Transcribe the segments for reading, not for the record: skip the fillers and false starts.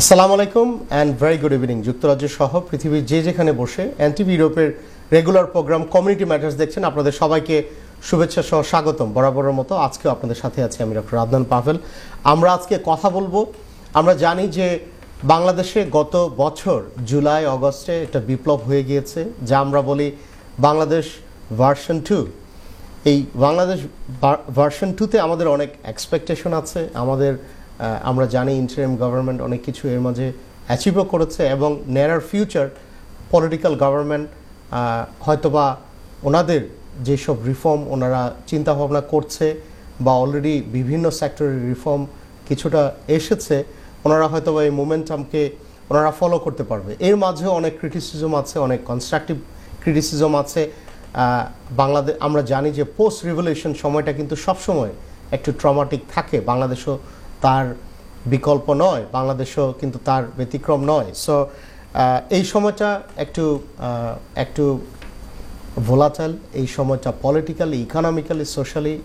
আসসালামু আলাইকুম and very good evening. যুক্তরাজ্য সহ পৃথিবীর যে যেখানে বসে এনটিভি ইউরোপের রেগুলার প্রোগ্রাম কমিউনিটি ম্যাটার্স দেখছেন, আপনাদের সবাইকে শুভেচ্ছা সহ স্বাগতম। বরাবরের মতো আজকেও আপনাদের সাথে আছি আমি ডক্টর আদনান পাভেল। আমরা আজকে কথা বলবো, আমরা জানি যে বাংলাদেশে গত বছর জুলাই অগস্টে একটা বিপ্লব হয়ে গিয়েছে, যা আমরা বলি বাংলাদেশ ভার্সন 2। এই বাংলাদেশ ভার্সন 2তে আমাদের অনেক এক্সপেকটেশন আছে। আমরা জানি ইন্টারিম গভর্নমেন্ট অনেক কিছু এর মাঝে অ্যাচিভও করেছে এবং নিয়ার ফিউচার পলিটিক্যাল গভর্নমেন্ট হয়তোবা ওনাদের যেসব রিফর্ম ওনারা চিন্তাভাবনা করছে বা অলরেডি বিভিন্ন সেক্টরের রিফর্ম কিছুটা এসেছে, ওনারা হয়তোবা এই মোমেন্টামকে ওনারা ফলো করতে পারবে। এর মাঝেও অনেক ক্রিটিসিজম আছে, অনেক কনস্ট্রাকটিভ ক্রিটিসিজম আছে। বাংলাদেশ আমরা জানি যে পোস্ট রিভলিউশন সময়টা কিন্তু সবসময় একটু ট্রমাটিক থাকে। বাংলাদেশও তার বিকল্প নয়, বাংলাদেশও কিন্তু তার ব্যতিক্রম নয়। সো এই সময়টা একটু ভোলাটাইল, এই সময়টা politically, economically, socially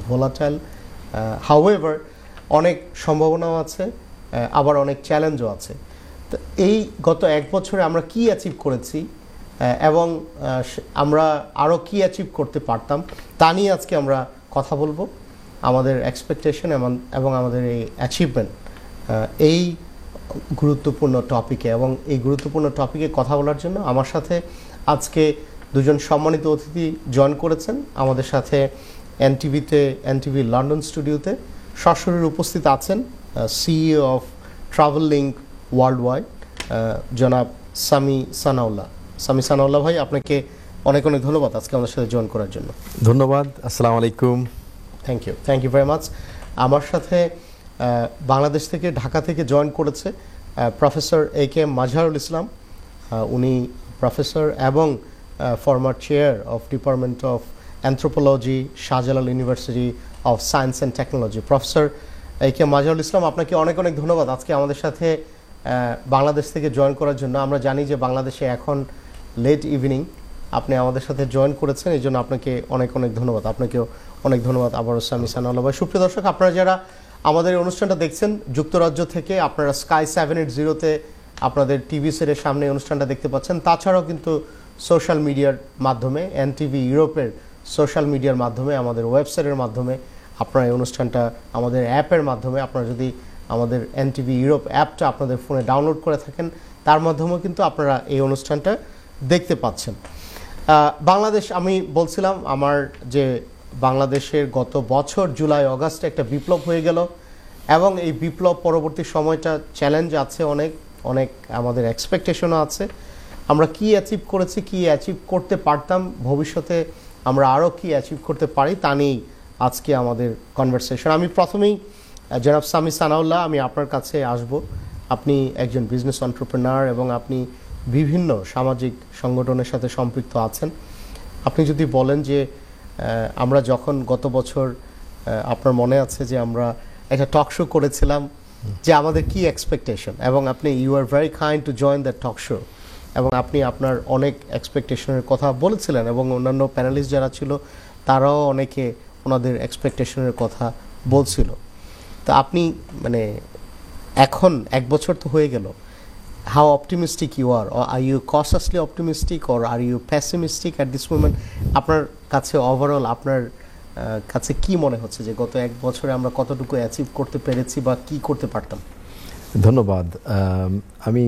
volatile. However অনেক সম্ভাবনাও আছে, আবার অনেক চ্যালেঞ্জও আছে। তো এই গত এক বছরে আমরা কি অ্যাচিভ করেছি এবং আমরা আরও কি অ্যাচিভ করতে পারতাম তা নিয়ে আজকে আমরা কথা বলবো। আমাদের এক্সপেকটেশন এবং আমাদের এই অ্যাচিভমেন্ট এই গুরুত্বপূর্ণ টপিকে, এবং এই গুরুত্বপূর্ণ টপিকে কথা বলার জন্য আমার সাথে আজকে দুজন সম্মানিত অতিথি জয়েন করেছেন। আমাদের সাথে এনটিভি লন্ডন স্টুডিওতে সশরীরে উপস্থিত আছেন CEO of travel link world wide জনাব সামি সানাউল্লাহ ভাই, আপনাকে অনেক অনেক ধন্যবাদ আজকে আমাদের সাথে জয়েন করার জন্য। ধন্যবাদ, আসসালামু আলাইকুম। Thank you very much. আমার সাথে বাংলাদেশ থেকে, ঢাকা থেকে জয়েন করেছে professor A K M Mazharul Islam. উনি প্রফেসর এবং former chair of department of anthropology, Shahjalal university of science and technology. Professor A K M Mazharul Islam, আপনাকে অনেক অনেক ধন্যবাদ আজকে আমাদের সাথে বাংলাদেশ থেকে জয়েন করার জন্য। আমরা জানি যে বাংলাদেশে এখন লেট ইভিনিং, আপনি আমাদের সাথে জয়েন করেছেন, এই জন্য আপনাকে অনেক অনেক ধন্যবাদ। আপনাকেও অনেক ধন্যবাদ আবারও সামি সানাউল্লাহ ভাই। সুপ্রিয় দর্শক, আপনারা যারা আমাদের এই অনুষ্ঠানটা দেখছেন যুক্তরাজ্য থেকে, আপনারা স্কাই 780-তে আপনাদের টিভি সেটের সামনে অনুষ্ঠানটা দেখতে পাচ্ছেন। তাছাড়াও কিন্তু সোশ্যাল মিডিয়ার মাধ্যমে, এনটিভি ইউরোপের সোশ্যাল মিডিয়ার মাধ্যমে, আমাদের ওয়েবসাইটের মাধ্যমে আপনারা এই অনুষ্ঠানটা, আমাদের অ্যাপের মাধ্যমে, আপনারা যদি আমাদের এনটিভি ইউরোপ অ্যাপটা আপনাদের ফোনে ডাউনলোড করে থাকেন, তার মাধ্যমেও কিন্তু আপনারা এই অনুষ্ঠানটা দেখতে পাচ্ছেন। বাংলাদেশ, আমি বলছিলাম আমার যে বাংলাদেশের গত বছর জুলাই অগাস্টে একটা বিপ্লব হয়ে গেল এবং এই বিপ্লব পরবর্তী সময়টা চ্যালেঞ্জ আছে, অনেক আমাদের এক্সপেকটেশনও আছে। আমরা কি অ্যাচিভ করেছি, কি অ্যাচিভ করতে পারতাম, ভবিষ্যতে আমরা আরও কি অ্যাচিভ করতে পারি, তা নিয়েই আজকে আমাদের কনভারসেশন। আমি প্রথমেই জনাব সামি সানাউল্লাহ, আমি আপনার কাছে আসব। আপনি একজন বিজনেস এন্টারপ্রেনার এবং আপনি বিভিন্ন সামাজিক সংগঠনের সাথে সম্পৃক্ত আছেন। আপনি যদি বলেন যে আমরা যখন গত বছর, আপনার মনে আছে যে আমরা একটা টক শো করেছিলাম যে আমাদের কি এক্সপেকটেশন, এবং আপনি you are very kind to join that talk show, এবং আপনি আপনার অনেক এক্সপেকটেশনের কথা বলেছিলেন এবং অন্যান্য প্যানেলিস্ট যারা ছিল তারাও অনেকে ওনাদের এক্সপেকটেশনের কথা বলছিল। তো আপনি এখন এক বছর তো হয়ে গেল, how optimistic you are you cautiously optimistic or are you pessimistic at this moment? আপনার কাছে ওভারঅল আপনার কাছে কি মনে হচ্ছে যে গত এক বছরে আমরা কতটুকু অ্যাচিভ করতে পেরেছি বা কি করতে পারতাম? ধন্যবাদ। আমি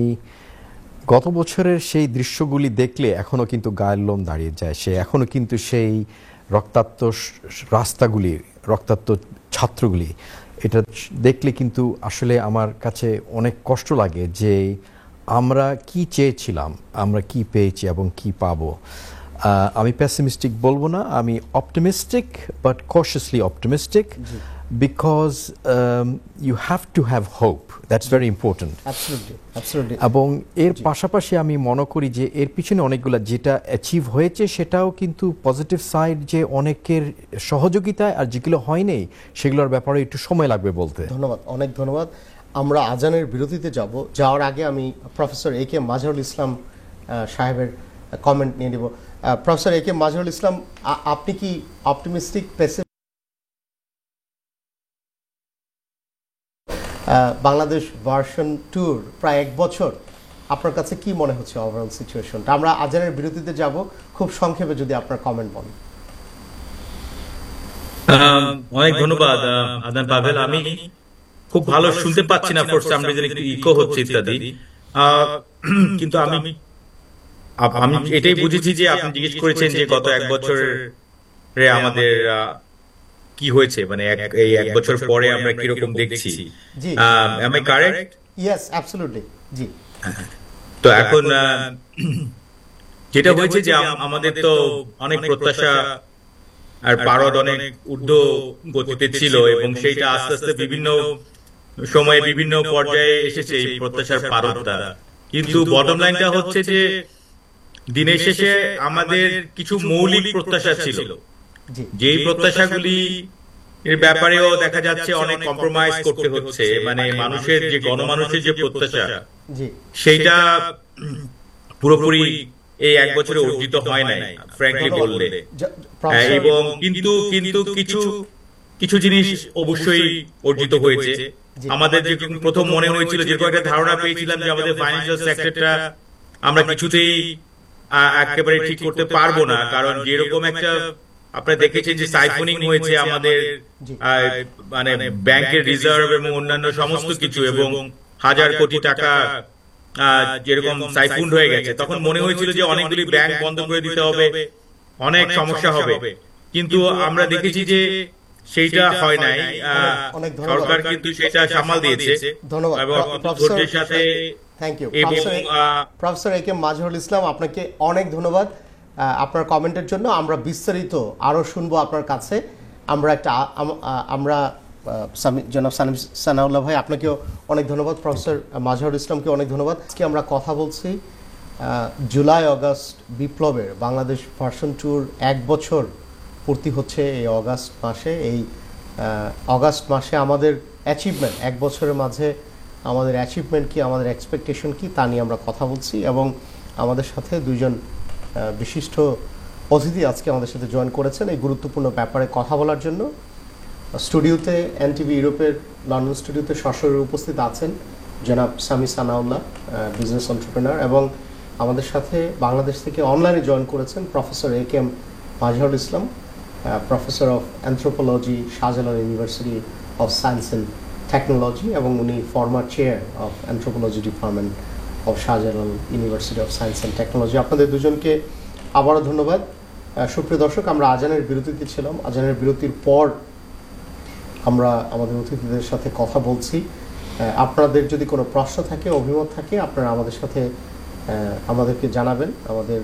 গত বছরের সেই দৃশ্যগুলি দেখলে এখনও কিন্তু গায়ের লোম দাঁড়িয়ে যায়। এখনও কিন্তু সেই রক্তাক্ত রাস্তাগুলি, রক্তাক্ত ছাত্রগুলি, এটা দেখলে কিন্তু আসলে আমার কাছে অনেক কষ্ট লাগে যে আমরা কি চেয়েছিলাম, আমরা কি পেয়েছি এবং কি পাবো। আমি পেসিমিস্টিক বলবো না, আমি optimistic, but cautiously optimistic, because you have to have hope, that's very important. এবং এর পাশাপাশি আমি মনে করি যে এর পিছনে অনেকগুলো যেটা অ্যাচিভ হয়েছে সেটাও কিন্তু পজিটিভ সাইড, যে অনেকের সহযোগিতায়, আর যেগুলো হয়নি সেগুলোর ব্যাপারে একটু সময় লাগবে বলতে। ধন্যবাদ, অনেক ধন্যবাদ। আমরা আজানের বিরতিতে যাওয়ার আগে আমি প্রফেসর এ কে মাজহারুল ইসলাম সাহেবের কমেন্ট নিয়ে নেব। Professor A K Mazharul Islam, আপনি কি অপটিমিস্টিক, বাংলাদেশ ভার্সন 2 প্রায় 1 বছর, আপনার কাছে কি মনে হচ্ছে ওভারঅল সিচুয়েশনটা? আমরা আজানের বিরতিতে যাব, খুব সংক্ষেপে যদি আপনার কমেন্ট বলেন। অনেক ধন্যবাদ আদান পাভেল। আমি খুব ভালো শুনতে পাচ্ছি না, ফর সাম রিজন একটু ইকো হচ্ছে ইত্যাদি। কিন্তু আমি আমি এটাই বুঝেছি যে আপনি জিজ্ঞেস করেছেন যে গত 1 বছরে আমাদের কি হয়েছে, মানে এই 1 বছর পরে আমরা কিরকম দেখছি। জি, am I correct? Yes, absolutely, জি। তো এখন যেটা হয়েছে যে আমাদের তো অনেক প্রত্যাশা আর পারদ অনেক ঊর্ধ্ব গতিতে ছিল, এবং সেইটা আস্তে আস্তে বিভিন্ন সময়ে বিভিন্ন পর্যায়ে এসেছে এই প্রত্যাশার পারদটা। কিন্তু বটম লাইনটা হচ্ছে যে দিনের শেষে আমাদের কিছু মৌলিক প্রত্যাশা ছিল, জি, যেই প্রত্যাশাগুলি এর ব্যাপারেও দেখা যাচ্ছে অনেক কম্প্রোমাইজ করতে হচ্ছে। মানে মানুষের যে গণমানুষের যে প্রত্যাশা, জি, সেইটা পুরোপুরি এই 1 বছরে অর্জিত হয় নাই, ফ্র্যাঙ্কলি বললে। এবং কিন্তু কিন্তু কিছু কিছু জিনিস অবশ্যই অর্জিত হয়েছে। আমাদের যে প্রথম মনে হয়েছিল, যেরকম একটা ধারণা পেয়েছিলাম যে আমাদের ফাইন্যান্সিয়াল সেক্টরটা আমরা কিছুতেই একেবারে ঠিক করতে পারবো না, কারণ যেরকম একটা আপনারা দেখেছেন যে সাইফোনিং হয়েছে আমাদের মানে ব্যাংকের রিজার্ভ এবং অন্যান্য সমস্ত কিছু, এবং 1000 কোটি টাকা যেরকম সাইফুন্ড হয়ে গেছে, তখন মনে হয়েছিল যে অনেকগুলি ব্যাংক বন্ধ করে দিতে হবে, অনেক সমস্যা হবে। কিন্তু আমরা দেখেছি যে সেইটা হয় নাই। সরকার কিন্তু সেটা সামাল দিয়েছে এবং ধৈর্যের সাথে। Thank you professor A K Mazharul Islam, আপনাকে অনেক ধন্যবাদ আপনার কমেন্টের জন্য। আমরা বিস্তারিত আরও শুনবো আপনার কাছে। আমরা জনাব সানাউল্লাহ ভাই, আপনাকেও অনেক ধন্যবাদ। প্রফেসর মাজহারুল ইসলামকে অনেক ধন্যবাদ। আজকে আমরা কথা বলছি জুলাই আগস্ট বিপ্লবের বাংলাদেশ ভার্সন 2-র 1 বছর পূর্তি হচ্ছে এই অগাস্ট মাসে। এই অগাস্ট মাসে আমাদের অ্যাচিভমেন্ট, 1 বছরের মাঝে আমাদের অ্যাচিভমেন্ট কি, আমাদের এক্সপেকটেশন কি, তা নিয়ে আমরা কথা বলছি। এবং আমাদের সাথে 2জন বিশিষ্ট অতিথি আজকে আমাদের সাথে জয়েন করেছেন এই গুরুত্বপূর্ণ ব্যাপারে কথা বলার জন্য। স্টুডিওতে এনটিভি ইউরোপের লন্ডন স্টুডিওতে সশরীরে উপস্থিত আছেন জনাব সামি সানাউল্লাহ, বিজনেস এন্টারপ্রেনার, এবং আমাদের সাথে বাংলাদেশ থেকে অনলাইনে জয়েন করেছেন professor A K M Mazharul Islam, professor of anthropology, Shahjalal university of science and technology, এবং উনি former chair of anthropology department of Shahjalal university of science and technology. আপনাদের দুজনকে আবারও ধন্যবাদ। সুপ্রিয় দর্শক, আমরা আজানের বিরতিতে ছিলাম। আজানের বিরতির পর আমরা আমাদের অতিথিদের সাথে কথা বলছি। আপনাদের যদি কোনো প্রশ্ন থাকে, অভিমত থাকে, আপনারা আমাদের সাথে আমাদেরকে জানাবেন। আমাদের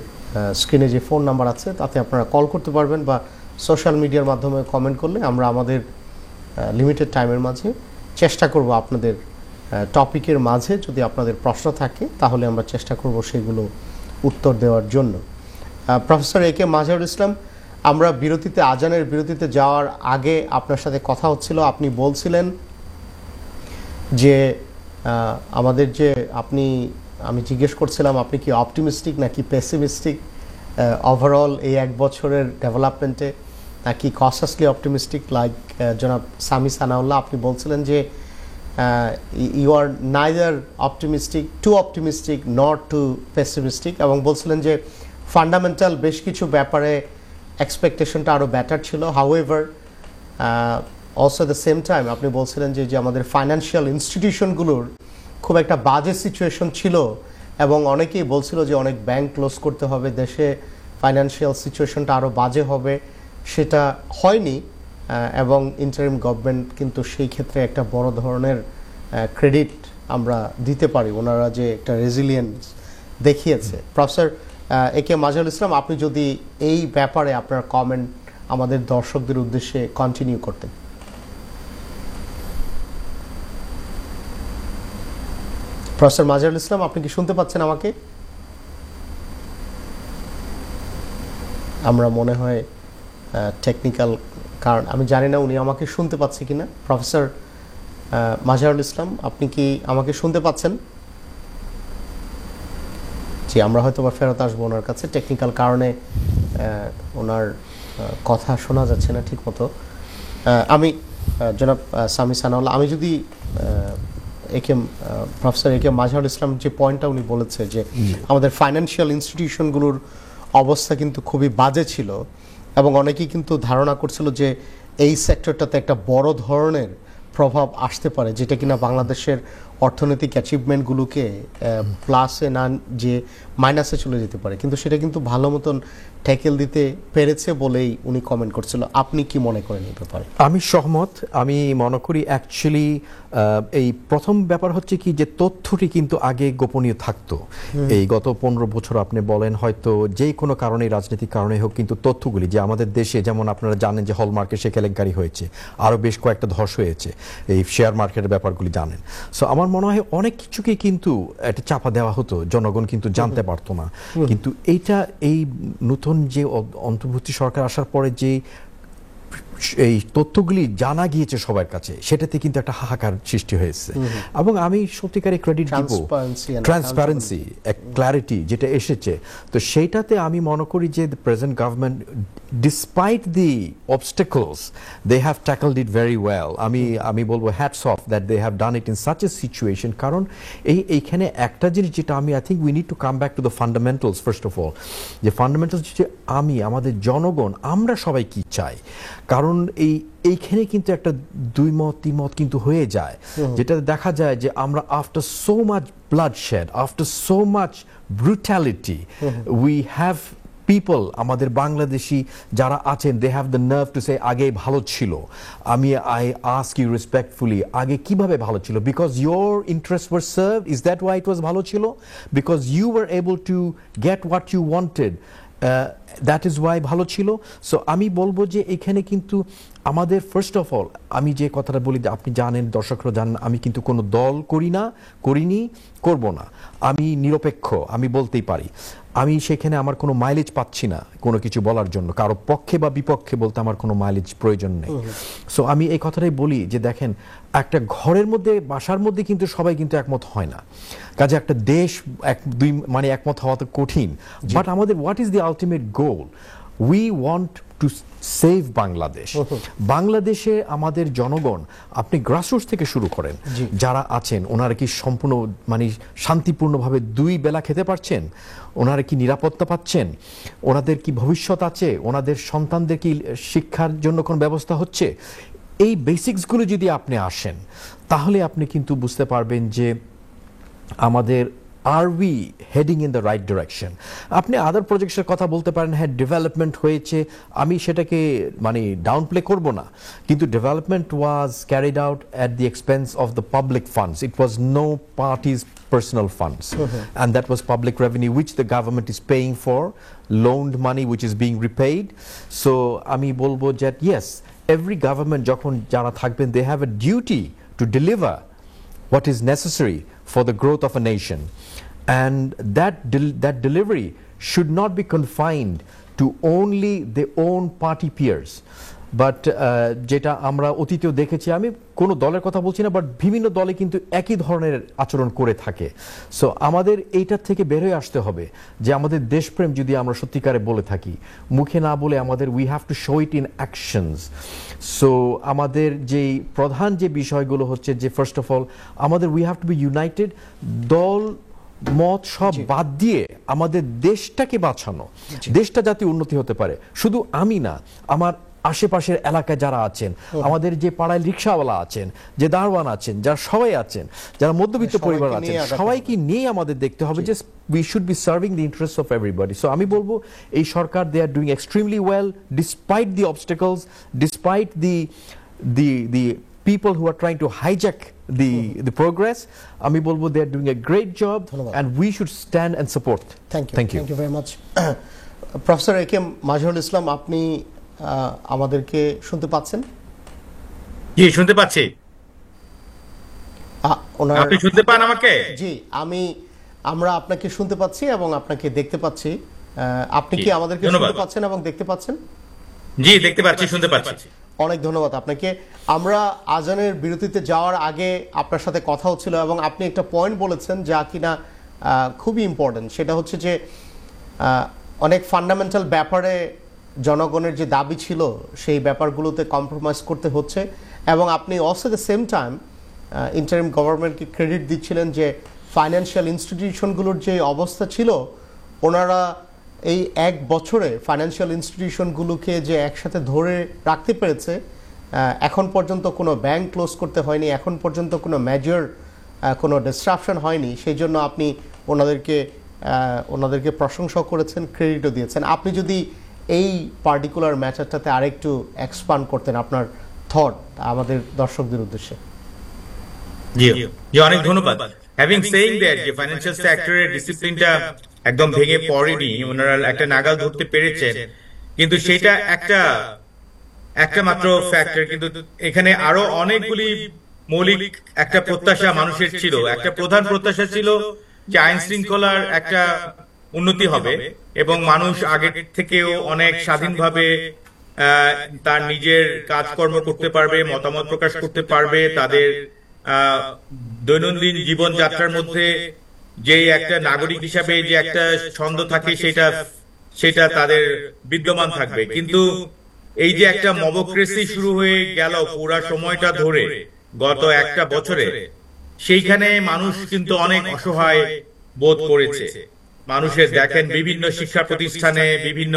স্ক্রিনে যে ফোন নাম্বার আছে তাতে আপনারা কল করতে পারবেন, বা সোশ্যাল মিডিয়ার মাধ্যমে কমেন্ট করলে আমরা আমাদের লিমিটেড টাইমের মাঝে চেষ্টা করব আপনাদের টপিকের মাঝে যদি আপনাদের প্রশ্ন থাকে তাহলে আমরা চেষ্টা করব সেগুলো উত্তর দেওয়ার জন্য। প্রফেসর এ কে মাজহারুল ইসলাম, আমরা বিরতিতে, আজানের বিরতিতে যাওয়ার আগে আপনার সাথে কথা হচ্ছিল, আপনি বলছিলেন যে আমাদের যে আমি জিজ্ঞেস করছিলাম আপনি কি অপটিমিস্টিক নাকি পেসিমিস্টিক ওভারঅল এই 1 বছরের ডেভেলপমেন্টে, নাকি কশাসলি অপটিমিস্টিক লাইক জনাব সামি সানাউল্লাহ। আপনি বলছিলেন যে you are neither optimistic, too optimistic, not too pessimistic, এবং বলছিলেন যে ফান্ডামেন্টাল বেশ কিছু ব্যাপারে এক্সপেকটেশনটা আরও বেটার ছিল। However also the same time আপনি বলছিলেন যে আমাদের ফাইন্যান্সিয়াল ইনস্টিটিউশনগুলোর খুব একটা বাজে সিচুয়েশন ছিল, এবং অনেকেই বলছিল যে অনেক ব্যাংক ক্লোজ করতে হবে, দেশে ফাইন্যান্সিয়াল সিচুয়েশনটা আরও বাজে হবে। সেটা হয়নি, এবং ইন্টারিম গভর্নমেন্ট কিন্তু সেই ক্ষেত্রে একটা বড় ধরনের ক্রেডিট আমরা দিতে পারি, ওনারা যে একটা রেজিলিয়েন্স দেখিয়েছে। Professor A K Mazharul Islam, আপনি যদি এই ব্যাপারে আপনার কমেন্ট আমাদের দর্শকদের উদ্দেশ্যে কন্টিনিউ করতেন। প্রফেসর মাজহারুল ইসলাম, আপনি কি শুনতে পাচ্ছেন আমাকে? আমরা মনে হয় টেকনিক্যাল কারণ, আমি জানি না উনি আমাকে শুনতে পাচ্ছে কিনা। প্রফেসর মাজহারুল ইসলাম, আপনি কি আমাকে শুনতে পাচ্ছেন? জি, আমরা হয়তো বা ফেরত আসবো ওনার কাছে, টেকনিক্যাল কারণে ওনার কথা শোনা যাচ্ছে না ঠিক মতো। আমি জনাব সামি সানাউল্লাহ, আমি যদি প্রফেসর এ কে মাজহারুল ইসলাম যে পয়েন্টটা উনি বলেছে যে আমাদের ফাইন্যান্সিয়াল ইনস্টিটিউশনগুলোর অবস্থা কিন্তু খুবই বাজে ছিল এবং অনেকেই কিন্তু ধারণা করছিল যে এই সেক্টরটাতে একটা বড় ধরনের প্রভাব আসতে পারে, যেটা কিনা বাংলাদেশের অর্থনৈতিক অ্যাচিভমেন্টগুলোকে প্লাসে না যে মাইনাসে চলে যেতে পারে, কিন্তু সেটা কিন্তু ভালো মতন ট্যাকেল দিতে পেরেছে বলেই উনি কমেন্ট করছিল। আপনি কি মনে করেন এই ব্যাপারে? আমি সহমত। আমি মনে করি অ্যাকচুয়ালি এই প্রথম ব্যাপার হচ্ছে কি যে তথ্যটি কিন্তু আগে গোপনীয় থাকতো। এই গত 15 বছর আপনি বলেন হয়তো যে কোনো কারণে, রাজনৈতিক কারণে হোক, কিন্তু তথ্যগুলি যে আমাদের দেশে, যেমন আপনারা জানেন যে হলমার্কে সে কেলেঙ্কারি হয়েছে, আরও বেশ কয়েকটা ধস হয়েছে, এই শেয়ার মার্কেটের ব্যাপারগুলি জানেন। সো আমার মনে হয় অনেক কিছুকে কিন্তু একটা চাপা দেওয়া হতো, জনগণ কিন্তু জানতে পারতো না। কিন্তু এইটা এই নতুন যে অন্তর্বর্তী সরকার আসার পরে যে এই তথ্যগুলি জানা গিয়েছে সবার কাছে, সেটাতে কিন্তু একটা হাহাকার সৃষ্টি হয়েছে। এবং আমি সত্যিকারে ক্রেডিট দিব ট্রান্সপারেন্সি, ক্ল্যারিটি যেটা এসেছে, তো সেইটাতে আমি মনে করি যে present government despite the obstacles they have tackled it very well. আমি বলবো hats off that they have done it in such a situation. কারণ এইখানে একটা জিনিস যেটা I think we need to come back to the fundamentals first of all, যে fundamentals যে আমাদের জনগণ আমরা সবাই কি চাই। কারণ এইখানে কিন্তু একটা দুই মত তিন মত কিন্তু হয়ে যায়, যেটা দেখা যায় যে আমরা after so much bloodshed, after so much brutality, we have people, আমাদের বাংলাদেশি যারা আছেন, they have the nerve to say আগে ভালো ছিল। আই আস্ক ইউ রেসপেক্টফুলি, আগে কিভাবে ভালো ছিল? Because your interest were served, is that why it was ভালো ছিল? Because you were able to get what you wanted, that is why ভালো ছিল। সো আমি বলবো যে এখানে কিন্তু আমাদের ফার্স্ট অফ অল, আমি যে কথাটা বলি, আপনি জানেন, দর্শকরা জানেন, আমি কিন্তু কোনো দল করিনি, করব না। আমি নিরপেক্ষ, আমি বলতেই পারি। আমি সেখানে আমার কোনো মাইলেজ পাচ্ছি না কোনো কিছু বলার জন্য, কারো পক্ষে বা বিপক্ষে বলতে আমার কোনো মাইলেজ প্রয়োজন নেই। সো আমি এই কথাটাই বলি যে দেখেন, একটা ঘরের মধ্যে, বাসার মধ্যে কিন্তু সবাই কিন্তু একমত হয় না, কাজে একটা দেশ মানে একমত হওয়া তো কঠিন। বাট আমাদের what is the ultimate goal? We want to save Bangladesh. বাংলাদেশে আমাদের জনগণ, আপনি গ্রাসরুটস থেকে শুরু করেন, যারা আছেন ওনারা কি সম্পূর্ণ মানে শান্তিপূর্ণভাবে 2 বেলা খেতে পারছেন? ওনারা কি নিরাপত্তা পাচ্ছেন? ওনাদের কি ভবিষ্যৎ আছে? ওনাদের সন্তানদের কি শিক্ষার জন্য কোনো ব্যবস্থা হচ্ছে? এই বেসিক্সগুলো যদি আপনি আসেন, তাহলে আপনি কিন্তু বুঝতে পারবেন যে আমাদের are we heading in the right direction? আপনি আদার প্রজেক্টের কথা বলতে পারেন, হ্যাঁ ডেভেলপমেন্ট হয়েছে, আমি সেটাকে মানে ডাউনপ্লে করব না, কিন্তু development was carried out at the expense of the public funds. It was no party's personal funds, and that was public revenue which the government is paying for, loaned money which is being repaid. So আমি বলবো that yes, every government যখন যারা থাকবেন, they have a duty to deliver what is necessary for the growth of a nation, and that delivery should not be confined to only their own party peers. But যেটা আমরা অতীতেও দেখেছি, আমি কোনো দলের কথা বলছি না, বাট বিভিন্ন দলে কিন্তু একই ধরনের আচরণ করে থাকে। সো আমাদের এইটার থেকে বের হয়ে আসতে হবে যে আমাদের দেশপ্রেম যদি আমরা সত্যিকারে বলে থাকি, মুখে না বলে আমাদের we have to show it in actions. So আমাদের যেই প্রধান যে বিষয়গুলো হচ্ছে যে ফার্স্ট অফ অল আমাদের we have to B United, দল মত সব বাদ দিয়ে আমাদের দেশটাকে বাঁচানো, দেশটা যাতে উন্নতি হতে পারে। শুধু আমি না, আমার আশেপাশের এলাকায় যারা আছেন, আমাদের যে পাড়ায় রিক্সাওয়ালা আছেন, যে দারোয়ান আছেন, যারা সবাই আছেন, যারা মধ্যবিত্ত পরিবার আছেন, সবাইকে নিয়ে আমাদের দেখতে হবে যে we should be serving the interests of everybody. So আমি বলবো এই সরকার, they are doing extremely well despite the obstacles, despite the people who are trying to hijack the progress. আমি বলবো they are doing a great job and we should stand and support. Thank you very much. Professor A K Mazharul Islam, আপনি আমাদেরকে শুনতে পাচ্ছেন? জি, শুনতে পাচ্ছি। আপনি শুনতে পান আমাকে? জি, আমরা আপনাকে শুনতে পাচ্ছি এবং আপনাকে দেখতে পাচ্ছি। আপনি কি আমাদেরকে শুনতে পাচ্ছেন এবং দেখতে পাচ্ছেন? জি, দেখতে পাচ্ছি, শুনতে পাচ্ছি। অনেক ধন্যবাদ আপনাকে। আমরা আজানের বিরতিতে যাওয়ার আগে আপনার সাথে কথা হচ্ছিল এবং আপনি একটা পয়েন্ট বলেছেন যা কিনা খুবই ইম্পর্টেন্ট। সেটা হচ্ছে যে অনেক ফান্ডামেন্টাল ব্যাপারে জনগণের যে দাবি ছিল সেই ব্যাপারগুলোতে কম্প্রোমাইজ করতে হচ্ছে, এবং আপনি also the same time interim গভর্নমেন্টকে ক্রেডিট দিচ্ছিলেন যে ফাইন্যান্সিয়াল ইনস্টিটিউশনগুলোর যে অবস্থা ছিল, ওনারা এই 1 বছরে ফাইন্যান্সিয়াল ইনস্টিটিউশনগুলোকে যে একসাথে ধরে রাখতে পেরেছে, এখন পর্যন্ত কোনো ব্যাংক ক্লোজ করতে হয়নি, এখন পর্যন্ত কোনো মেজর কোনো ডিসরাপশন হয়নি। সেই জন্য আপনি ওনাদেরকে প্রশংসা করেছেন, ক্রেডিটও দিয়েছেন। আপনি যদি এই পার্টিকুলার ম্যাটারটাতে আরেকটু এক্সপান্ড করতেন আপনার থট আমাদের দর্শকদের উদ্দেশ্যে। জি জি, অনেক ধন্যবাদ। হ্যাভিং সেইং দ্যাট, যে ফাইন্যান্সিয়াল সেক্টরের ডিসিপ্লিনটা একদম ভেঙে পড়েনি, ওনারা একটা নাগাল ধরতে পেরেছেন, কিন্তু সেটা একটা মাত্র ফ্যাক্টর। কিন্তু এখানে আরো অনেকগুলি মৌলিক একটা প্রত্যাশা মানুষের ছিল। একটা প্রধান প্রত্যাশা ছিল যে আইন শৃঙ্খলার একটা উন্নতি হবে এবং মানুষ আগের থেকেও অনেক স্বাধীনভাবে তার নিজের কাজকর্ম করতে পারবে, মতামত প্রকাশ করতে পারবে, তাদের দৈনন্দিন জীবনযাত্রার মধ্যে যে একটা নাগরিক হিসাবে যে একটা ছন্দ থাকে সেটা তাদের বিদ্যমান থাকবে। কিন্তু এই যে একটা মবক্রেসি শুরু হয়ে গেল পুরা সময়টা ধরে গত একটা বছরে, সেইখানে মানুষ কিন্তু অনেক অসহায় বোধ করেছে। মানুষের দেখেন বিভিন্ন শিক্ষা প্রতিষ্ঠানে, বিভিন্ন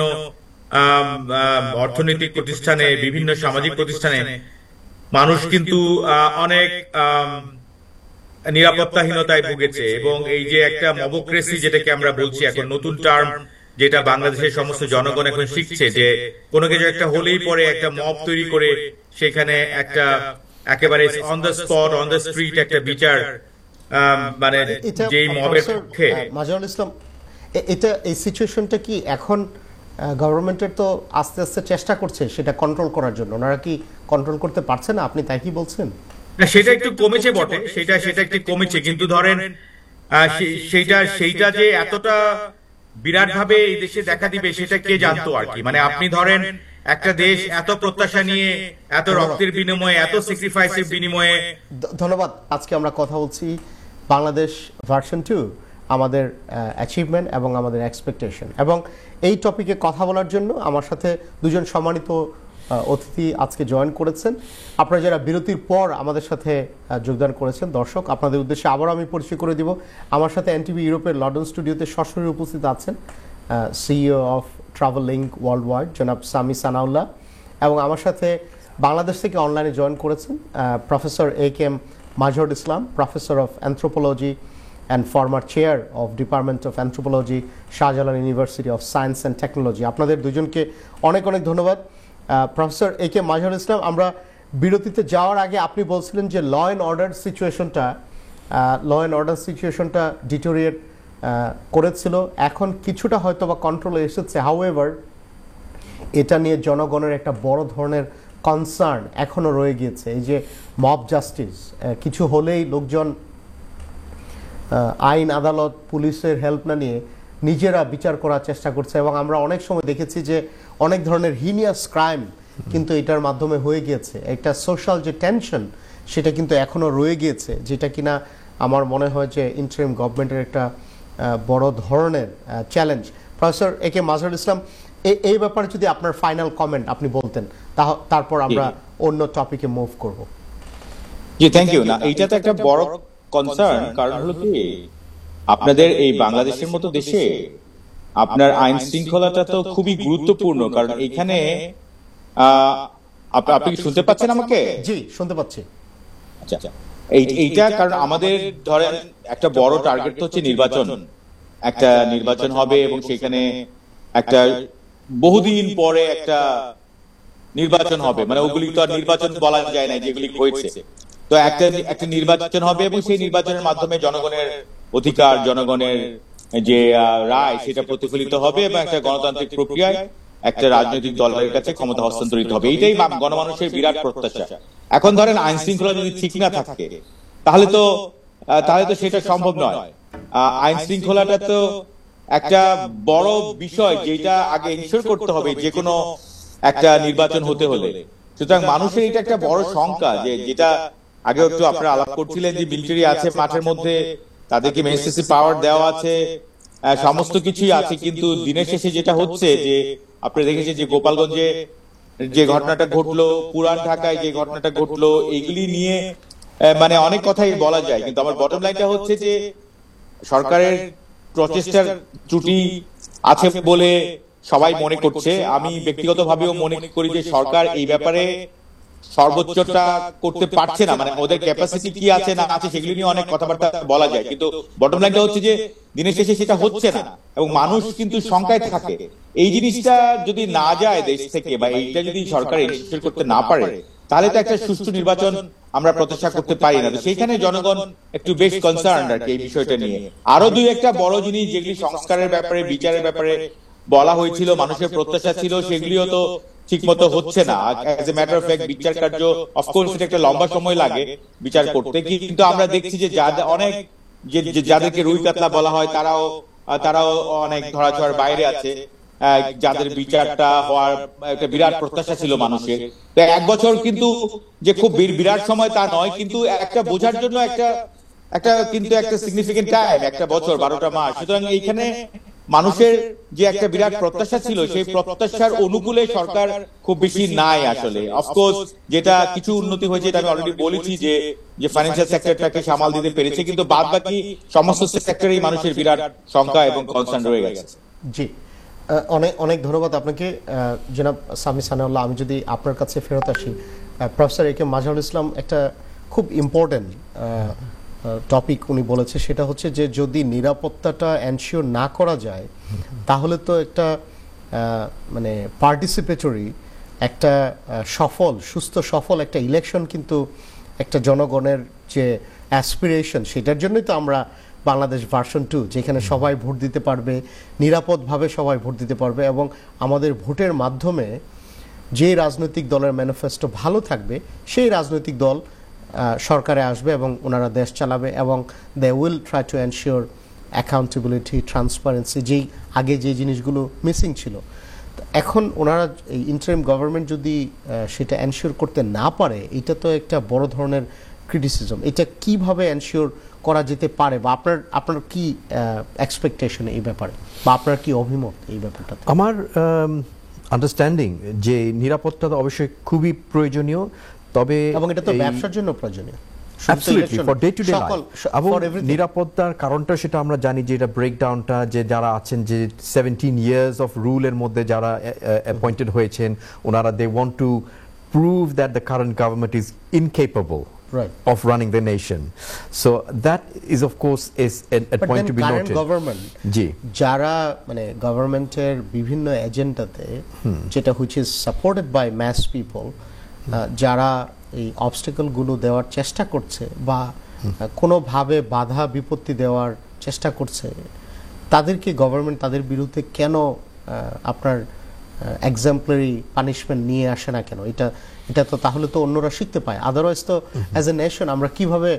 অর্থনৈতিক প্রতিষ্ঠানে, বিভিন্ন সামাজিক প্রতিষ্ঠানে মানুষ কিন্তু অনেক নিরাপত্তাহীনতায় ভুগেছে। এবং এই যে একটা মবক্রেসি, যেটাকে আমরা বলছি এখন নতুন টার্ম, যেটা বাংলাদেশের সমস্ত জনগণ এখন শিখছে, যে কোনো কিছু একটা হলেই পরে একটা মব তৈরি করে সেখানে একটা একেবারে on the spot, on the street একটা বিচার, মানে যেই মবের পক্ষে। মাজহারুল ইসলাম, এটা এই সিচুয়েশনটা কি এখন গভর্নমেন্টের তো আস্তে আস্তে চেষ্টা করছে সেটা কন্ট্রোল করার জন্য, ওনারা কি কন্ট্রোল করতে পারছে না? আপনি তাই কি বলছেন? না, সেটা একটু কমেছে বটে, সেটা একটু কমেছে, কিন্তু ধরেন সেইটা যে এতটা বিরাট ভাবে এই দেশে দেখা দিবে সেটা কে জানতো আর কি। মানে আপনি ধরেন একটা দেশ এত প্রত্যাশা নিয়ে, এত রক্তের বিনিময়ে, এত স্যাক্রিফাইসের বিনিময়ে। ধন্যবাদ। আজকে আমরা কথা বলছি বাংলাদেশ ভার্সন 2, আমাদের অ্যাচিভমেন্ট এবং আমাদের এক্সপেকটেশন। এবং এই টপিকে কথা বলার জন্য আমার সাথে দুজন সম্মানিত অতিথি আজকে জয়েন করেছেন। আপনারা যারা বিরতির পর আমাদের সাথে যোগদান করেছেন, দর্শক আপনাদের উদ্দেশ্যে আবারও আমি পরিচয় করে দিব। আমার সাথে এনটিভি ইউরোপের লন্ডন স্টুডিওতে সরাসরি উপস্থিত আছেন CEO of travel link world wide জনাব সামি সানাউল্লাহ, এবং আমার সাথে বাংলাদেশ থেকে অনলাইনে জয়েন করেছেন professor AKM Mazharul Islam, professor of anthropology and former chair of Department of Anthropology, Shahjalal university of science and technology. আপনাদের দুজনকে অনেক অনেক ধন্যবাদ। প্রফেসর একেএম মাজহারুল ইসলাম, আমরা বিরতিতে যাওয়ার আগে আপনি বলছিলেন যে ল অ্যান্ড অর্ডার সিচুয়েশনটা ডিটোরিয়েট করেছিল, এখন কিছুটা হয়তো বা কন্ট্রোলে এসেছে। হাউএভার এটা নিয়ে জনগণের একটা বড় ধরনের কনসার্ন এখনও রয়ে গিয়েছে। এই যে মব জাস্টিস, কিছু হলেই লোকজন আইন, আদালত, পুলিশের হেল্প না নিয়ে নিজেরা বিচার করার চেষ্টা করছে। এবং আমরা অনেক সময় দেখেছি যে অনেক ধরনের হিনিয়াস ক্রাইম কিন্তু এটার মাধ্যমে হয়ে গিয়েছে। একটা সোশ্যাল যে টেনশন সেটা কিন্তু এখনও রয়ে গিয়েছে, যেটা কিনা আমার মনে হয় যে ইন্টারিম গভর্নমেন্টের একটা বড় ধরনের challenge. Professor AKM Mazharul Islam, এই ব্যাপারে যদি আপনার ফাইনাল কমেন্ট আপনি বলতেন, তারপর আমরা অন্য টপিকে মুভ করব। জি, থ্যাংক ইউ। না, এইটা তো একটা বড় কনসার্ন, কারণ হলো কি আপনাদের এই বাংলাদেশের মতো দেশে আপনার আইন শৃঙ্খলাটা তো খুবই গুরুত্বপূর্ণ। কারণ এখানে আপনি কি শুনতে পাচ্ছেন আমাকে? জি, শুনতে পাচ্ছি। আচ্ছা, এইটা কারণ আমাদের ধরেন একটা বড় টার্গেট তো হচ্ছে একটা নির্বাচন হবে এবং সেখানে একটা বহুদিন পরে একটা নির্বাচন হবে। মানে ওগুলি তো আর নির্বাচন বলা যায় না যেগুলি হয়েছে। তো একটা নির্বাচন হবে এবং সেই নির্বাচনের মাধ্যমে জনগণের অধিকার, জনগণের যে রায় সেটা প্রতিফলিত হবে এবং একটা গণতান্ত্রিক প্রক্রিয়ায় একটা রাজনৈতিক দলের কাছে ক্ষমতা হস্তান্তরিত হবে। এইটাই গণমানুষের বিরাট প্রত্যাশা। এখন ধরেন আইন শৃঙ্খলা যদি ঠিক না থাকে তাহলে তো সেটা সম্ভব নয়। আইন শৃঙ্খলাটা তো একটা বড় বিষয় যেটা আগে ইনশিওর করতে হবে যে কোনো একটা নির্বাচন হতে হলে। সুতরাং মানুষের এটা একটা বড় শঙ্কা, যেটা আগে একটু আপনারা আলাপ করছিলেন যে মিলিটারি আছে মাঠের মধ্যে, তাদেরকে ম্যাজিস্ট্রেসি পাওয়ার দেওয়া আছে, সমস্ত কিছুই আছে, কিন্তু দিনের শেষে যেটা হচ্ছে যে আপনি দেখেছেন যে গোপালগঞ্জে যে ঘটনাটা ঘটলো, পুরান ঢাকায় যে ঘটনাটা ঘটলো, এইগুলি নিয়ে মানে অনেক কথাই বলা যায়, কিন্তু আমার বটম লাইনটা হচ্ছে যে সরকারের প্রচেষ্টার ত্রুটি আছে বলে সবাই মনে করছে। আমি ব্যক্তিগতভাবেও মনে করি যে সরকার এই ব্যাপারে সর্বোচ্চটা করতে পারছে না, মানে ওদের ক্যাপাসিটি কি আছে না আছে সেগুলি নিয়ে অনেক কথাবার্তা বলা যায়, কিন্তু বটম লাইনটা হচ্ছে যে দিনের শেষে সেটা হচ্ছে না এবং মানুষ কিন্তু শঙ্কায় থাকে। এই জিনিসটা যদি না যায় দেশ থেকে, বা এইটা যদি সরকার এনশিওর করতে না পারে, তাহলে তো একটা সুষ্ঠু নির্বাচন আমরা প্রত্যাশা করতে পারি না। তো সেইখানে জনগণ একটু বেশ কনসার্ন আর কি এই বিষয়টা নিয়ে। আরো দুই একটা বড় জিনিস যেগুলি সংস্কারের ব্যাপারে, বিচারের ব্যাপারে বলা হয়েছিল, মানুষের প্রত্যাশা ছিল, সেগুলিও তো ঠিক মতো হচ্ছে না। As a matter of fact বিচার কার্য অফকোর্স এটা একটা লম্বা সময় লাগে বিচার করতে, কিন্তু আমরা দেখছি যে অনেক যাদেরকে রুই কাতলা বলা হয় তারাও অনেক ধরাছোঁয়ার বাইরে আছে, যাদের বিচারটা হওয়ার একটা বিরাট প্রত্যাশা ছিল মানুষের। তো 1 বছর কিন্তু যে খুব বিরাট সময় তা নয়, কিন্তু একটা বোঝার জন্য একটা সিগনিফিকেন্ট টাইম, 1 বছর 12টা মাস। সুতরাং এইখানে মানুষের যে একটা বিরাট প্রত্যাশা ছিল, সেই প্রত্যাশার অনুকূলে সরকার খুব বেশি নাই আসলে। অফকোর্স যেটা কিছু উন্নতি হয়েছে, এটা আমি অলরেডি বলেছি যে ফাইন্যান্সিয়াল সেক্টরটাকে সামাল দিতে পেরেছে, কিন্তু বাদ বাকি সমস্ত সেক্টরেই মানুষের বিরাট শঙ্কা এবং কনসার্ন রয়ে গেছে। জি, অনেক অনেক ধন্যবাদ আপনাকে জনাব সামি সানাউল্লাহ। আমি যদি আপনার কাছে ফেরত আসি, প্রফেসর এ কে মাজহারুল ইসলাম একটা খুব ইম্পর্টেন্ট টপিক উনি বলেছে, সেটা হচ্ছে যে যদি নিরাপত্তাটা এনশিওর না করা যায় তাহলে তো একটা মানে পার্টিসিপেটরি একটা সুস্থ সফল একটা ইলেকশন কিন্তু একটা জনগণের যে অ্যাসপিরেশন, সেটার জন্যই তো আমরা বাংলাদেশ ভার্সন 2, যেখানে সবাই ভোট দিতে পারবে, নিরাপদভাবে সবাই ভোট দিতে পারবে, এবং আমাদের ভোটের মাধ্যমে যে রাজনৈতিক দলের ম্যানিফেস্টো ভালো থাকবে সেই রাজনৈতিক দল সরকারে আসবে এবং ওনারা দেশ চালাবে, এবং they will try to ensure accountability, transparency, যেই আগে যে জিনিসগুলো মিসিং ছিল। এখন ওনারা এই ইন্টারিম গভর্নমেন্ট যদি সেটা এনশিওর করতে না পারে, এটা তো একটা বড় ধরনের ক্রিটিসিজম। এটা কিভাবে এনশিওর করা যেতে পারে, বা আপনার কি এক্সপেকটেশন এই ব্যাপারে, বা আপনার কি অভিমত এই ব্যাপারটাতে? আমার আন্ডারস্ট্যান্ডিং যে নিরাপত্তা অবশ্যই খুবই প্রয়োজনীয়, তবে এবং এটা তো ব্যবসার জন্য প্রয়োজনীয়। Absolutely, for day to day life. এবং নিরাপত্তার কারণটা সেটা আমরা জানি যে এটা ব্রেকডাউনটা, যে যারা আছেন যে 17 years of rule এর মধ্যে যারা অ্যাপয়েন্টেড হয়েছেন, ওনারা they want to prove that the current government is incapable of running the nation. So that is of course is a point to be noted. Government জি, যারা মানে গভর্নমেন্টের বিভিন্ন এজেন্ডাতে, যেটা which is supported by mass people, যারা এই অবস্টেকলগুলো দেওয়ার চেষ্টা করছে বা কোনোভাবে বাধা বিপত্তি দেওয়ার চেষ্টা করছে, তাদেরকে গভর্নমেন্ট তাদের বিরুদ্ধে কেন আপনার এক্সাম্পলারি পানিশমেন্ট নিয়ে আসে না কেন? এটা তো তাহলে তো অন্যরা শিখতে পায়। আদারওয়াইজ তো অ্যাজ এ নেশন আমরা কিভাবে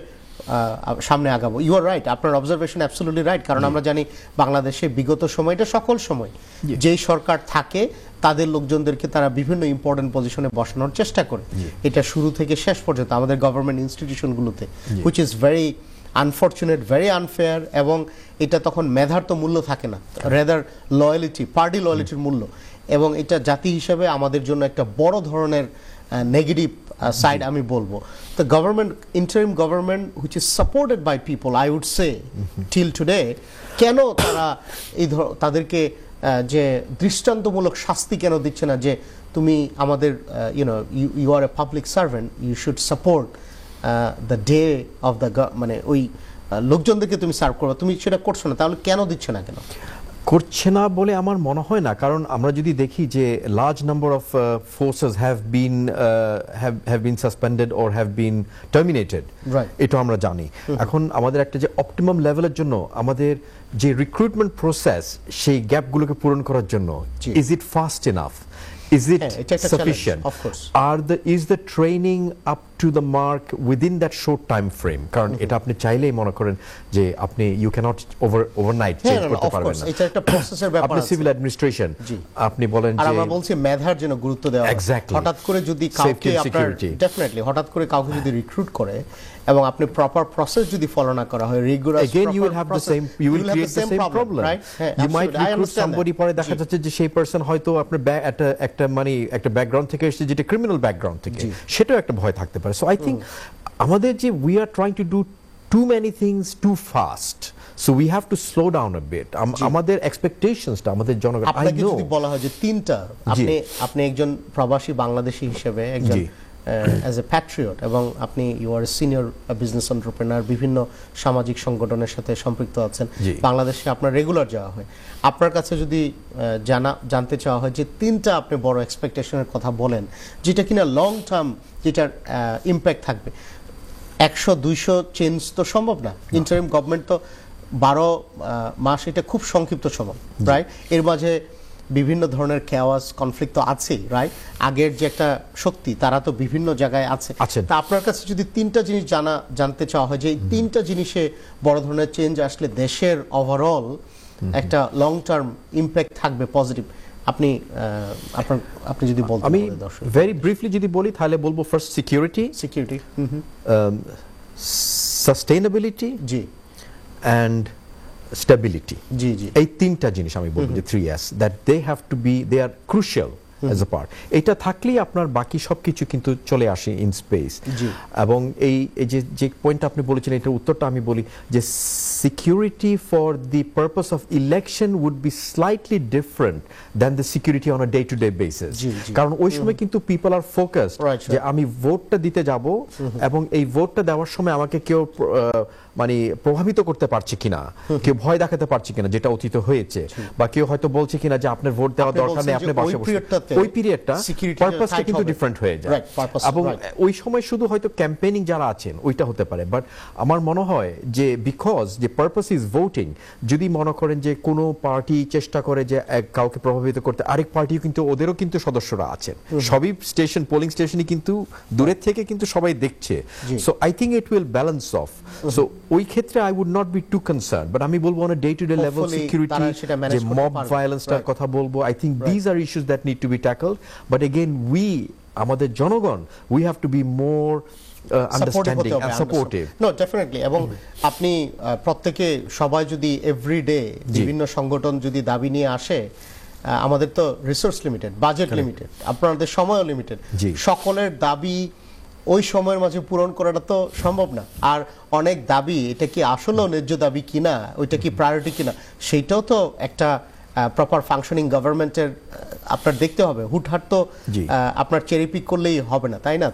সামনে আগাবো? ইউ আর রাইট, আপনার অবজারভেশন অ্যাবসলিউটলি রাইট। কারণ আমরা জানি বাংলাদেশে বিগত সময়টা সকল সময় যেই সরকার থাকে তাদের লোকজনদেরকে তারা বিভিন্ন ইম্পর্টেন্ট পজিশনে বসানোর চেষ্টা করে, এটা শুরু থেকে শেষ পর্যন্ত আমাদের গভর্নমেন্ট ইনস্টিটিউশনগুলোতে, which is very unfortunate, very unfair. এবং এটা তখন মেধার তো মূল্য থাকে না, রেদার লয়ালিটি, পার্টি লয়ালিটির মূল্য, এবং এটা জাতি হিসেবে আমাদের জন্য একটা বড় ধরনের নেগেটিভ সাইড আমি বলবো। তো government, interim government which is supported by people, I would say till today, কেন তারা তাদেরকে যে দৃষ্টান্তমূলক শাস্তি কেন দিচ্ছে না, যে তুমি আমাদের you are a public servant, you should support the day of the, মানে ওই লোকজনদেরকে তুমি সার্ভ করো, তুমি সেটা করছো না, তাহলে কেন দিচ্ছে না? কেন করছে না বলে আমার মনে হয় না, কারণ আমরা যদি দেখি যে large number of forces have been suspended or have been terminated, এটা আমরা জানি। এখন আমাদের একটা যে অপটিমাম লেভেলের জন্য আমাদের যে রিক্রুটমেন্ট প্রসেস, সেই গ্যাপগুলোকে পূরণ করার জন্য, is it fast enough? Is it sufficient? Of course. Is the training up to the mark within that short time frame? কারণ এটা আপনি চাইলেই মনে করেন যে আপনি you cannot overnight change করতে পারবেন না। এটা একটা প্রসেসের ব্যাপার। আপনি সিভিল অ্যাডমিনিস্ট্রেশন, আপনি বলেন যে, আর আমরা বলছি মেধার জন্য গুরুত্ব দেওয়া। হঠাৎ করে যদি কাউকে আপনার ডেফিনেটলি হঠাৎ করে কাউকে যদি রিক্রুট করে এবং আপনি প্রপার প্রসেস যদি ফলো না করা হয়, রিগুলার, again you will have the same, you will create the same problem, right? You might recruit somebody, পরে দেখা যাচ্ছে যে সেই পারসন হয়তো আপনার একটা ব্যাকগ্রাউন্ড থেকে এসেছে, যেটা ক্রিমিনাল ব্যাকগ্রাউন্ড থেকে, সেটাও একটা ভয় থাকতে পারে। সো আই থিংক আমাদের যে we are trying to do too many things too fast, so we have to slow down a bit. আমাদের expectations টা আমাদের জনগণ, I আপনাকে know যদি বলা হয় যে তিনটা, আপনি একজন প্রবাসী বাংলাদেশী হিসেবে একজন অ্যাজ এ প্যাট্রিয়ট, এবং আপনি you are senior business entrepreneur, বিভিন্ন সামাজিক সংগঠনের সাথে সম্পৃক্ত আছেন, বাংলাদেশে আপনার রেগুলার যাওয়া হয়, আপনার কাছে যদি জানতে চাওয়া হয় যে তিনটা আপনি বড় এক্সপেকটেশনের কথা বলেন যেটা কিনা লং টার্ম, যেটার ইম্প্যাক্ট থাকবে, 100-200 চেঞ্জ তো সম্ভব না, ইন্টারিম গভর্নমেন্ট তো 12 মাস, এটা খুব সংক্ষিপ্ত সময়, রাইট? এর মাঝে বিভিন্ন ধরনের কেওয়াস, কনফ্লিক্ট তো আছেই, রাইট? আগের যে একটা শক্তি, তারা তো বিভিন্ন জায়গায় আছে। তা আপনার কাছে যদি তিনটা জিনিস জানতে চাওয়া হয় যে এই তিনটা জিনিসে বড় ধরনের চেঞ্জ আসলে দেশের ওভারঅল একটা লং টার্ম ইম্প্যাক্ট থাকবে পজিটিভ, আপনি যদি বলতেন। আমি ভেরি ব্রিফলি যদি বলি তাহলে বলবো ফার্স্ট সিকিউরিটি, সাস্টেইনেবিলিটি, জি, অ্যান্ড স্টেবিলিটি। জি জি, এই তিনটা জিনিস আমি বলবো যে 3S, that they have to be, they are crucial as a part. এটা থাকলেই আপনার বাকি সবকিছু কিন্তু চলে আসে ইন স্পেস। এবং এই যে পয়েন্টটা আপনি বলেছেন, এটার উত্তরটা আমি বলি যে security for the purpose of election would be slightly different than the security on a day to day basis. কারণ ওই সময় কিন্তু পিপল আর ফোকাসড যে আমি ভোটটা দিতে যাব, এবং এই ভোটটা দেওয়ার সময় আমাকে কেউ মানে প্রভাবিত করতে পারছে কিনা, কেউ ভয় দেখাতে পারছে কিনা, যেটা অতীত হয়েছে, বা কেউ হয়তো বলছে কিনা যে আপনার ভোট দেওয়ার দরকার নেই, আপনি বসে বসে। ওই পিরিয়ডটা পারপাসটা কিন্তু ডিফারেন্ট হয়ে যায়, এবং ওই সময় শুধু হয়তো ক্যাম্পেইনিং যারা আছেন ওইটা হতে পারে। বাট আমার মনে হয় যে বিকজ যে পারপাস ইজ ভোটিং, যদি মনে করেন যে কোনো পার্টি চেষ্টা করে যে কাউকে প্রভাবিত করতে, আরেক পার্টিও কিন্তু, ওদেরও কিন্তু সদস্যরা আছেন, সবই স্টেশন, পোলিং স্টেশনই কিন্তু দূরের থেকে কিন্তু সবাই দেখছে। So I think it will balance of. So ওই ক্ষেত্রে I would not be too concern, but আমি বলবো on a day to day level security, যে মব ভায়োলেন্সটার কথা বলবো, I think these are issues that need to be tackled. But again আমাদের জনগণ, we have to be more understanding and supportive. No, definitely. এবং আপনি প্রত্যেকে, সবাই যদি এভরিডে বিভিন্ন সংগঠন যদি দাবি নিয়ে আসে, আমাদের তো রিসোর্স লিমিটেড, বাজেট লিমিটেড, আপনাদের সময়ও লিমিটেড, সকলের দাবি ওই সময়ের মাঝে পূরণ করাটা তো সম্ভব না। আর অনেক দাবি, এটা কি আসলেও ন্যায্য দাবি কিনা, ওইটা কি প্রায়োরিটি কিনা, সেইটাও তো একটা প্রপার ফাংশনিং গভর্নমেন্টের আপনার দেখতে হবে। হুটহাট তো আপনার চেরি পিক করলেই হবে না, তাই না?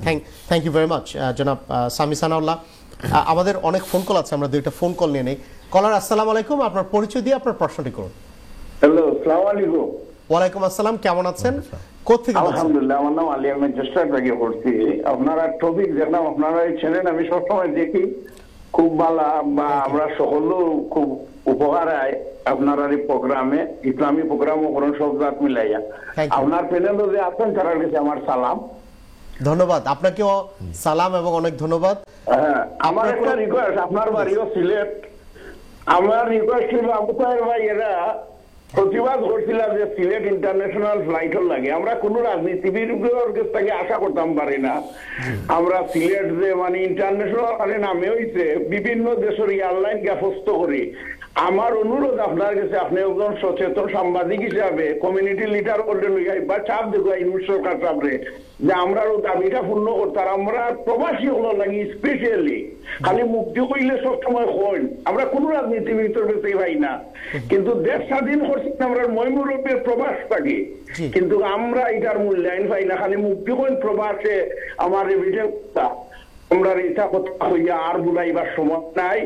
থ্যাংক ইউ ভেরি মাচ জনাব সামি সানাউল্লাহ। আমাদের অনেক ফোন কল আছে, আমরা দুইটা ফোন কল নিয়ে নেই। কলার, আসসালামু আলাইকুম, আপনার পরিচয় দিয়ে আপনার প্রশ্নটি করুন। হ্যালো, আসসালামু আলাইকুম। ওয়ালাইকুম আসসালাম, কেমন আছেন? কোথেকে? আলহামদুলিল্লাহ, আমার নাম আলী আহমেদ, চেষ্টা থেকে করছি। আপনারা টপিক যেটা আপনারা ছিলেন, আমি সবসময় দেখি, খুব ভালো, বা আমরা সকলেও খুব উপকার হয় আপনার এই প্রোগ্রামে, ইসলামী প্রোগ্রাম ও কোন সব জাত মিলাইয়া। আপনার প্যানেলে যে আছেন তার কাছে আমার সালাম। ধন্যবাদ, আপনাকেও সালাম এবং অনেক ধন্যবাদ। হ্যাঁ, আমার একটা রিকোয়েস্ট, আপনার বাড়িও সিলেট, আমার রিকোয়েস্ট ছিল আবু তাহের ভাই, এরা প্রতিবাদ করছিলাম যে সিলেট ইন্টারন্যাশনাল ফ্লাইটও লাগে। আমরা কোন রাজনীতিবিদের কাছ থেকে আশা করতাম পারি না। আমরা সিলেট যে মানে ইন্টারন্যাশনাল নামে হইছে, বিভিন্ন দেশের এয়ারলাইন গ্যাফস্ত করি। আমার অনুরোধ আপনার কাছে, আপনি একজন সচেতন সাংবাদিক হিসাবে কমিউনিটি লিডার করলে বা চাপ দেখো সরকার চাপরে, যে আমরা দাবিটা পূর্ণ করতাম। আমরা প্রবাসী হলো লাগি স্পেশালি, খালি মুক্তি কইলে সবসময় হই, আমরা কোন রাজনীতিবিদের কাছে পাই না। কিন্তু দেশ স্বাধীন করছি আমরা ময়মুরব্বের প্রবাস থাকি, কিন্তু আমরা এটার মূল্যায়ন পাই না। খালি মুক্তি কইন প্রবাসে আমার আমরা এটা কথা হইয়া আর বুলাইবার সময় নাই।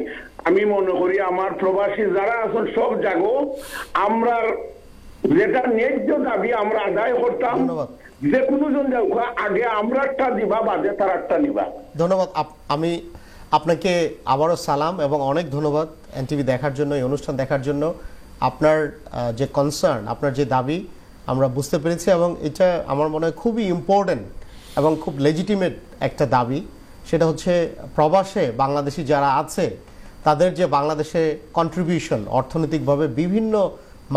আমি মনে করি আমার প্রবাসী যারা আছেন সব জাগো, আমরা যেটা ন্যায্য দাবি আমরা আদায় করতাম, যে কোনো জন যাও আগে আমরা একটা দিবা, বাদে তার একটা নিবা। ধন্যবাদ। আমি আপনাকে আবারও সালাম এবং অনেক ধন্যবাদ এনটিভি দেখার জন্য, এই অনুষ্ঠান দেখার জন্য। আপনার যে কনসার্ন, আপনার যে দাবি আমরা বুঝতে পেরেছি, এবং এটা আমার মনে হয় খুবই ইম্পর্টেন্ট এবং খুব লেজিটিমেট একটা দাবি। সেটা হচ্ছে প্রবাসে বাংলাদেশি যারা আছে তাদের যে বাংলাদেশে কন্ট্রিবিউশন অর্থনৈতিকভাবে বিভিন্ন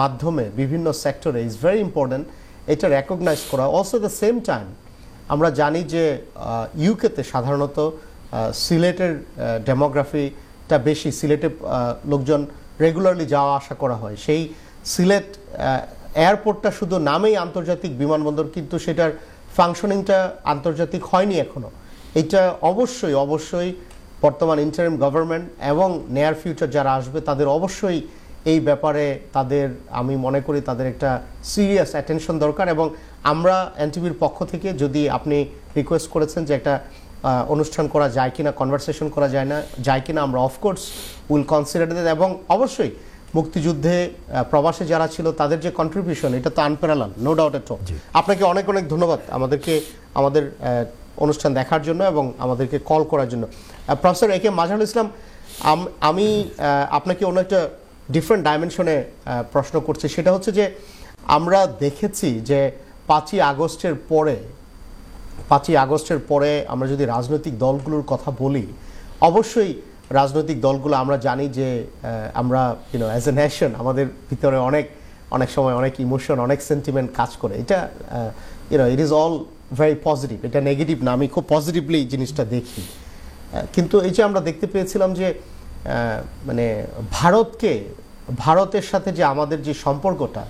মাধ্যমে, বিভিন্ন সেক্টরে ইজ ভেরি ইম্পর্টেন্ট, এটা রেকগনাইজ করা। অলসো দ্য সেম টাইম আমরা জানি যে ইউকেতে সাধারণত সিলেটের ডেমোগ্রাফিটা বেশি, সিলেটে লোকজন রেগুলারলি যাওয়া আসা করা হয়। সেই সিলেট এয়ারপোর্টটা শুধু নামেই আন্তর্জাতিক বিমানবন্দর, কিন্তু সেটার ফাংশনিংটা আন্তর্জাতিক হয়নি এখনো। এটা অবশ্যই অবশ্যই বর্তমান ইন্টারিম গভর্নমেন্ট এবং নিয়ার ফিউচার যারা আসবে তাদের অবশ্যই এই ব্যাপারে তাদের, আমি মনে করি তাদের একটা সিরিয়াস অ্যাটেনশন দরকার। এবং আমরা এনটিভির পক্ষ থেকে, যদি আপনি রিকোয়েস্ট করেছেন যে একটা অনুষ্ঠান করা যায় কিনা, কনভারসেশন করা যায় কিনা, আমরা অফকোর্স উইল কনসিডার দ্যাট। এবং অবশ্যই মুক্তিযুদ্ধে প্রবাসে যারা ছিল তাদের যে কন্ট্রিবিউশন, এটা তো unparallel, no doubt at all. আপনাকে অনেক অনেক ধন্যবাদ আমাদের অনুষ্ঠান দেখার জন্য এবং আমাদেরকে কল করার জন্য। প্রফেসর এ কে মাজহারুল ইসলাম, আমি আপনাকে অন্য একটা ডিফারেন্ট ডাইমেনশনে প্রশ্ন করছি। সেটা হচ্ছে যে আমরা দেখেছি যে 5ই আগস্টের পরে আমরা যদি রাজনৈতিক দলগুলোর কথা বলি, অবশ্যই রাজনৈতিক দলগুলো আমরা জানি যে আমরা অ্যাজ এ নেশন আমাদের ভিতরে অনেক সময় অনেক ইমোশন, অনেক সেন্টিমেন্ট কাজ করে। এটা it is all very positive, এটা নেগেটিভ না, আমি খুব পজিটিভলি জিনিসটা দেখি। কিন্তু এই যে আমরা দেখতে পেয়েছিলাম যে মানে ভারতের সাথে যে আমাদের যে সম্পর্কটা,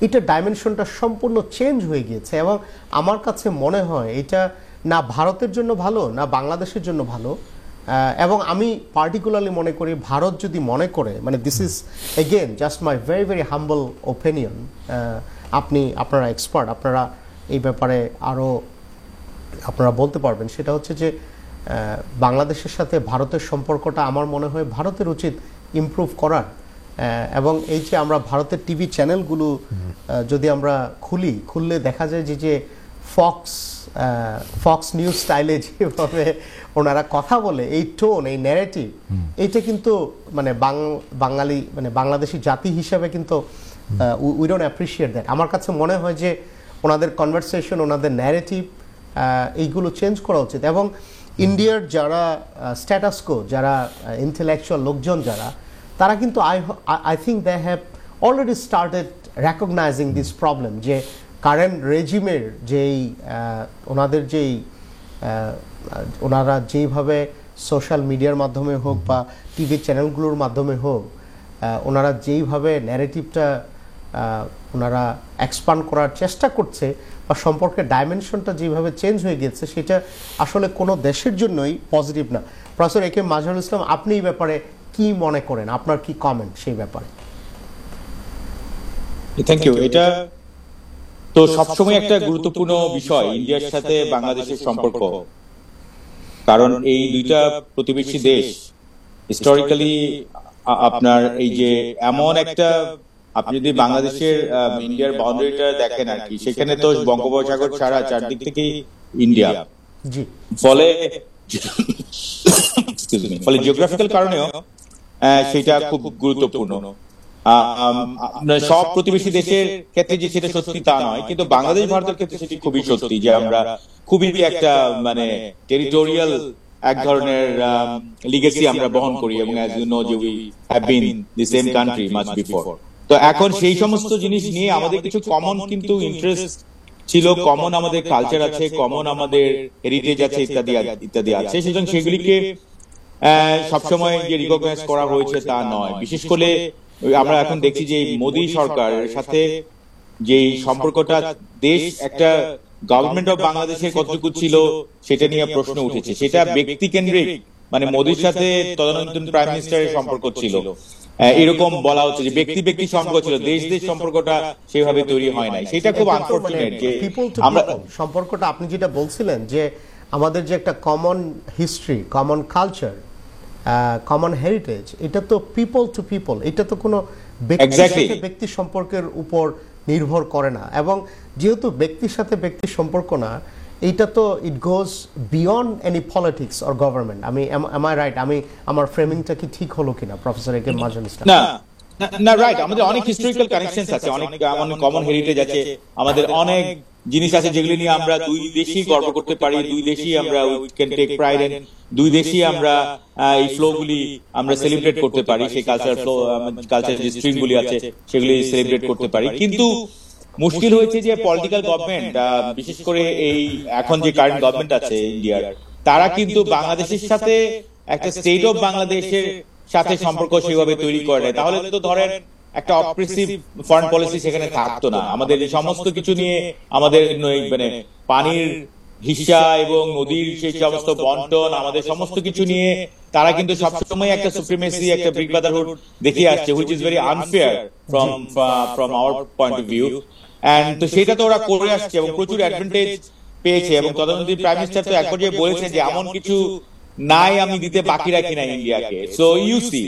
এটা ডাইমেনশনটা সম্পূর্ণ চেঞ্জ হয়ে গিয়েছে। এবং আমার কাছে মনে হয় এটা না ভারতের জন্য ভালো, না বাংলাদেশের জন্য ভালো। এবং আমি পার্টিকুলারলি মনে করি ভারত যদি মনে করে, মানে this is again just my very very humble opinion, আপনারা এক্সপার্ট, আপনারা এই ব্যাপারে আরও আপনারা বলতে পারবেন। সেটা হচ্ছে যে বাংলাদেশের সাথে ভারতের সম্পর্কটা আমার মনে হয় ভারতের উচিত ইমপ্রুভ করার। এবং এই যে আমরা ভারতের টিভি চ্যানেলগুলো যদি আমরা খুললে দেখা যায় যে ফক্স নিউজ স্টাইলে যেভাবে ওনারা কথা বলে, এই টোন, এই ন্যারেটিভ, এইটা কিন্তু মানে বাংলাদেশি জাতি হিসাবে কিন্তু উই ডোন্ট অ্যাপ্রিসিয়েট দ্যাট। আমার কাছে মনে হয় যে ওনাদের কনভারসেশন, ওনাদের ন্যারেটিভ, এইগুলো চেঞ্জ করা উচিত। এবং ইন্ডিয়ার যারা স্ট্যাটাসকো, যারা ইন্টেলেকচুয়াল লোকজন যারা, তারা কিন্তু I think they have already started recognising this problem, যে কারেন্ট রেজিমের ওনারা যেইভাবে সোশ্যাল মিডিয়ার মাধ্যমে হোক বা টিভি চ্যানেলগুলোর মাধ্যমে হোক, ওনারা যেইভাবে ন্যারেটিভটা ওনারা এক্সপান্ড করার চেষ্টা করছে বা সম্পর্কের ডাইমেনশনটা যেভাবে চেঞ্জ হয়ে গেছে, সেটা আসলে কোনো দেশের জন্যই পজিটিভ না। Professor A K Mazharul Islam, আপনি এই ব্যাপারে কি মনে করেন, আপনার কি কমেন্ট সেই ব্যাপারে? Thank you. এটা তো সবসময় একটা গুরুত্বপূর্ণ বিষয় ইন্ডিয়ার সাথে বাংলাদেশের সম্পর্ক, কারণ এই দুইটা প্রতিবেশী দেশ হিস্টোরিক্যালি আপনার এই যে এমন একটা, আপনি যদি বাংলাদেশের ইন্ডিয়ার বাউন্ডারিটা দেখেন আর কি, সেখানে তো বঙ্গোপসাগর ছাড়া চারদিক থেকেই ইন্ডিয়া, ফলে জিওগ্রাফিক্যাল কারণেও সেটা খুব গুরুত্বপূর্ণ। সব প্রতিবেশী দেশের ক্ষেত্রে যে সেটা সত্যি তা নয়, কিন্তু বাংলাদেশ ভারতের ক্ষেত্রে সেটি খুবই সত্যি যে আমরা খুবই একটা মানে টেরিটোরিয়াল এক ধরনের লিগেসি আমরা বহন করি, এবং অ্যাজ ইউ নো যে we have been the same country much before. তো এখন সেই সমস্ত জিনিস নিয়ে আমাদের কিছু কমন কিন্তু ইন্টারেস্ট ছিল, কমন আমাদের কালচার আছে, কমন আমাদের হেরিটেজ আছে, ইত্যাদি ইত্যাদি আছে। সুতরাং সেগুলিকে সবসময় যে রিকগনাইজ করা হয়েছে তা নয়। বিশেষ করে আমরা এখন দেখছি যে মোদী সরকারের সাথে যে সম্পর্কটা দেশ একটা গভর্নমেন্ট অফ বাংলাদেশের কতটুকু ছিল সেটা নিয়ে প্রশ্ন উঠেছে। সেটা ব্যক্তি কেন্দ্রিক, মানে মোদীর সাথে তদানীন্তন প্রাইম মিনিস্টারের সম্পর্ক ছিল, এরকম বলা হচ্ছে যে ব্যক্তি সম্পর্ক ছিল, দেশ সম্পর্কটা সেভাবে তৈরি হয় নাই। সেটা খুব আনফরচুনেট যে আমরা সম্পর্কটা, আপনি যেটা বলছিলেন যে আমাদের যে একটা common history, common culture, common heritage, এটা তো পিপল টু পিপল, এটা তো কোনো ব্যক্তি সম্পর্কের উপর নির্ভর করে না। এবং যেহেতু ব্যক্তির সাথে ব্যক্তির সম্পর্ক না, এইটা তো it goes beyond any politics or government. am I right? আমার ফ্রেমিংটা কি ঠিক হলো কিনা প্রফেসর এ কে মাজহারুল ইসলাম? না রাইট, আমাদের অনেক হিস্টোরিক্যাল কানেকশনস আছে, অনেক কমন হেরিটেজ আছে, আমাদের অনেক জিনিস আছে যেগুলি নিয়ে আমরা দুই দেশই গর্ব করতে পারি, দুই দেশই আমরা ক্যান টেক প্রাইড ইন, দুই দেশই আমরা এই ফ্লো গুলি আমরা সেলিব্রেট করতে পারি, সেই কালচার ফ্লো, কালচার যে স্ট্রিম গুলি আছে সেগুলি সেলিব্রেট করতে পারি। কিন্তু মুশকিল হয়েছে যে পলিটিক্যাল গভর্নমেন্ট, বিশেষ করে এই এখন যে কারেন্ট গভর্নমেন্ট আছে ইন্ডিয়ার, তারা কিন্তু বাংলাদেশের সাথে একটা স্টেট অফ বাংলাদেশের সাথে সম্পর্ক সেভাবে তৈরি করে না। তাহলে তো ধরেন একটা অপ্রেসিভ ফরেন পলিসি সেখানে থাকতো না। আমাদের এই সমস্ত কিছু নিয়ে আমাদের মানে পানির হিস্সা এবং নদীর সেই সমস্ত বন্টন, আমাদের সমস্ত কিছু নিয়ে তারা কিন্তু সবসময় একটা সুপ্রিমেসি, একটা ব্রিক ব্রাদারহুড দেখিয়ে আসছে, which is very unfair from our point of view. And তো সেটা তো ওরা করে আসছে এবং প্রচুর অ্যাডভান্টেজ পেয়েছে। এবং তদানীন্তন প্রাইম মিনিস্টার তো এক পর্যায়ে বলেছে যে এমন কিছু নাই আমি দিতে বাকি রাখি না ইন্ডিয়াকে। সো ইউ সি,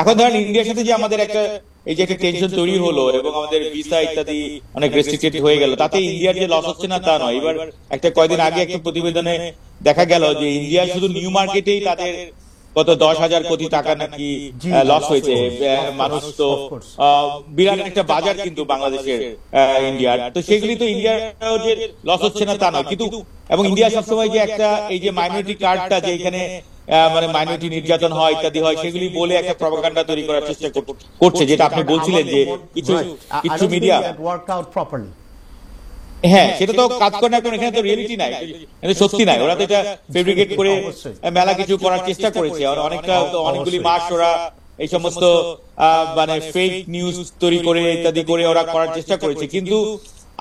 এখন ধরেন ইন্ডিয়ার সাথে যে আমাদের একটা এই যে একটা টেনশন তৈরি হলো এবং আমাদের ভিসা ইত্যাদি অনেক রেস্ট্রিক্টেড হয়ে গেল, তাতে ইন্ডিয়ার যে লস হচ্ছে না তা নয়। এবার একটা কয়েকদিন আগে একটা প্রতিবেদনে দেখা গেল যে ইন্ডিয়া শুধু নিউ মার্কেটেই তাদের কত 10,000 কোটি টাকা নাকি লস হয়েছে। মানুষ তো বিরাট একটা বাজার কিন্তু বাংলাদেশের ইন্ডিয়ার, তো সেগুলি তো ইন্ডিয়ার যে লস হচ্ছে না তা নয়। কিন্তু এবং ইন্ডিয়া সবসময় যে একটা এই যে মাইনরিটি কার্ডটা যে এখানে মানে মাইনরিটি নির্যাতন হয় ইত্যাদি হয় সেগুলি বলে একটা প্রপাগান্ডা তৈরি করার চেষ্টা করছে, যেটা আপনি বলছিলেন যে কিছু মিডিয়া। হ্যাঁ, সেটা তো কাজ করে না, কারণ এখানে তো রিয়েলিটি নাই, সত্যি নাই। ওরা তো এটা ফেব্রিকেট করে মেলা কিছু করার চেষ্টা করেছে। অনেকগুলি মাস ওরা এই সমস্ত মানে ফেক নিউজ তৈরি করে ইত্যাদি করে ওরা করার চেষ্টা করেছে। কিন্তু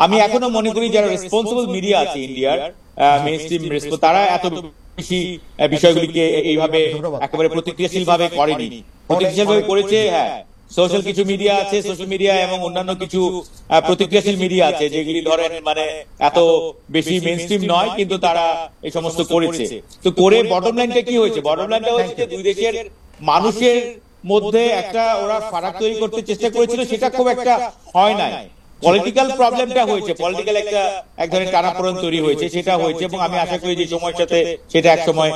আমি এখনো মনে করি যারা রেসপন্সিবল মিডিয়া আছে ইন্ডিয়ার, মেইনস্ট্রিম তারা এত বেশি বিষয়গুলিকে এইভাবে একেবারে প্রতিক্রিয়াশীল ভাবে করেনি। প্রতিক্রিয়াশীল ভাবে করেছে হ্যাঁ সোশ্যাল কিছু মিডিয়া আছে, সোশ্যাল মিডিয়া এবং অন্যান্য কিছু প্রতিক্রিয়াশীল মিডিয়া আছে যেগুলি ধরেন মানে এত বেশি মেইনস্ট্রিম নয়, কিন্তু তারা এই সমস্ত করেছে। তো করে বটম লাইনটা কি হয়েছে? বটম লাইনটা হচ্ছে যে দুই দেশের মানুষের মধ্যে একটা ওরা ফারাক তৈরি করতে চেষ্টা করেছিল, সেটা খুব একটা হয় নাই। পলিটিক্যাল প্রবলেমটা হয়েছে, পলিটিক্যাল একটা এক ধরনের টানাপোড়েন তৈরি হয়েছে, সেটা হয়েছে। এবং আমি আশা করি যে সময়ের সাথে সেটা এক সময়